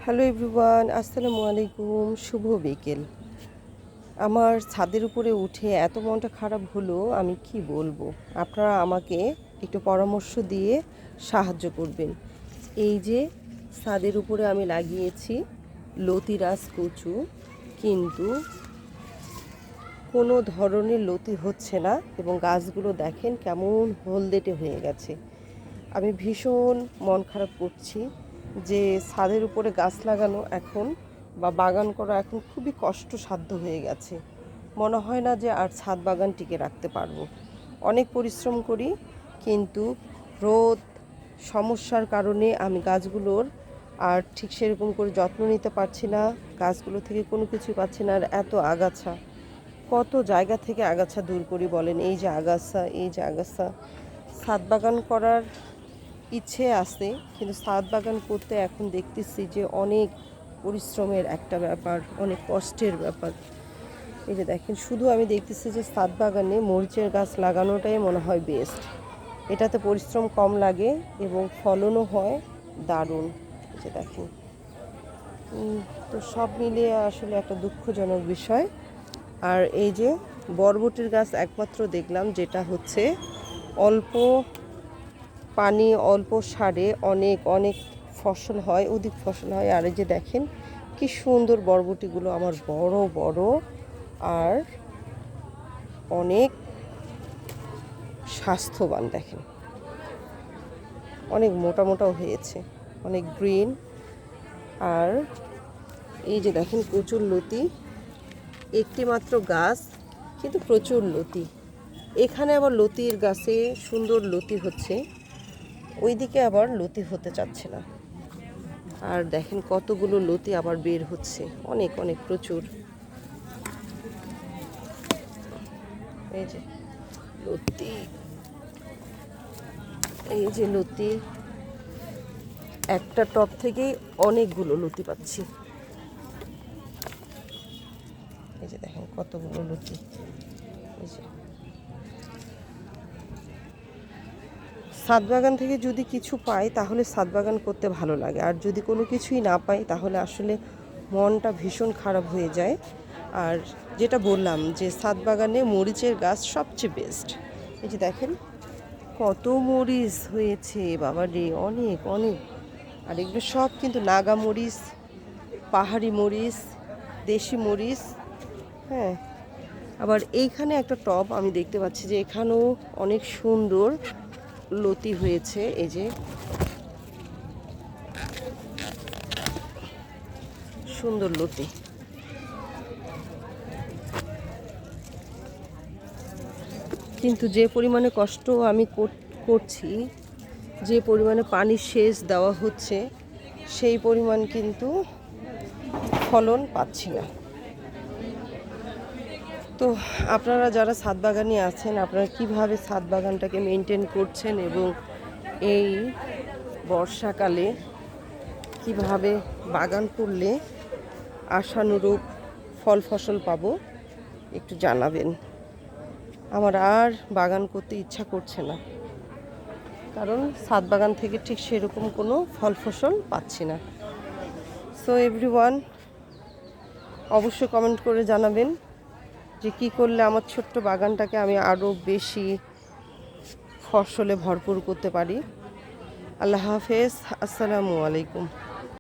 Hello everyone, আসসালামু আলাইকুম। শুভ বিকেল। আমার ছাদের উপরে উঠে এত মনটা খারাপ হলো, আমি কি বলবো। আপনারা আমাকে একটু পরামর্শ দিয়ে সাহায্য করবেন। এই যে ছাদের উপরে আমি লাগিয়েছি লতিরাজ কচু, কিন্তু কোনো ধরনের লতি হচ্ছে না এবং গাছগুলো দেখেন কেমন হলদেটে হয়ে গেছে। আমি ভীষণ মন খারাপ করছি যে ছাদের উপরে গাছ লাগানো এখন বা বাগান করা এখন খুবই কষ্টসাধ্য হয়ে গেছে। মনে হয় না যে আর ছাদ বাগান টিকে রাখতে পারবো। অনেক পরিশ্রম করি, কিন্তু রোদ সমস্যার কারণে আমি গাছগুলোর আর ঠিক সেরকম করে যত্ন নিতে পারছি না। গাছগুলো থেকে কোনো কিছুই পাচ্ছি না। আর এত আগাছা, কত জায়গা থেকে আগাছা দূর করি বলেন। এই যে আগাছা, এই যে আগাছা। ছাদ বাগান করার ইচ্ছে আছে, কিন্তু ছাদ বাগান করতে এখন দেখতেছি যে অনেক পরিশ্রমের একটা ব্যাপার, অনেক কষ্টের ব্যাপার। এই যে দেখেন, শুধু আমি দেখতেছি যে ছাদ বাগানে মরিচের গাছ লাগানোটাই মনে হয় বেস্ট। এটাতে পরিশ্রম কম লাগে এবং ফলনও হয় দারুণ। এই যে দেখেন, তো সব মিলিয়ে আসলে একটা দুঃখজনক বিষয়। আর এই যে বরবটির গাছ একমাত্র দেখলাম যেটা হচ্ছে অল্প পানি অল্প সারে অনেক অনেক ফসল হয়, অধিক ফসল হয়। আর এই যে দেখেন কি সুন্দর বরবটিগুলো, আমার বড় বড় আর অনেক স্বাস্থ্যবান। দেখেন অনেক মোটা মোটাও হয়েছে, অনেক গ্রিন। আর এই যে দেখেন প্রচুর লতি, একটি মাত্র গাছ কিন্তু প্রচুর লতি। এখানে আবার লতির গাছে সুন্দর লতি হচ্ছে, ওইদিকে আবার লতি হতে চাচ্ছে না। আর দেখেন কতগুলো লতি আবার বের হচ্ছে, অনেক অনেক প্রচুর। এই যে লতি, এই যে লতি, একটা টব থেকেই অনেকগুলো লতি পাচ্ছি। এই যে দেখেন কতগুলো লতি। এই যে ছাদ বাগান থেকে যদি কিছু পাই তাহলে ছাদ বাগান করতে ভালো লাগে, আর যদি কোনো কিছুই না পাই তাহলে আসলে মনটা ভীষণ খারাপ হয়ে যায়। আর যেটা বললাম যে ছাদ বাগানে মরিচের গাছ সবচেয়ে বেস্ট। এই যে দেখেন কত মরিচ হয়েছে, বাবা রে, অনেক অনেক। আর এগুলো সব কিন্তু নাগা মরিচ, পাহাড়ি মরিচ, দেশি মরিচ। হ্যাঁ, আবার এইখানে একটা টব আমি দেখতে পাচ্ছি যে এখানেও অনেক সুন্দর লতি হয়েছে। এই যে সুন্দর লতি, কিন্তু যে পরিমাণে কষ্ট আমি করছি, যে পরিমাণে পানির সেচ দেওয়া হচ্ছে, সেই পরিমাণ কিন্তু ফলন পাচ্ছি না। তো আপনারা যারা ছাদ বাগানে আছেন, আপনারা কিভাবে ছাদ বাগানটাকে মেনটেন করছেন এবং এই বর্ষাকালে কিভাবে বাগান করলে আশানুরূপ ফল ফসল পাবো একটু জানাবেন। আমার আর বাগান করতে ইচ্ছা করছে না, কারণ ছাদ বাগান থেকে ঠিক সেরকম কোনো ফল ফসল পাচ্ছি না। সো এভরিওয়ান, অবশ্যই কমেন্ট করে জানাবেন যে কী করলে আমার ছোট্ট বাগানটাকে আমি আরও বেশি ফসলে ভরপুর করতে পারি। আল্লাহ হাফেজ, আসসালামু আলাইকুম।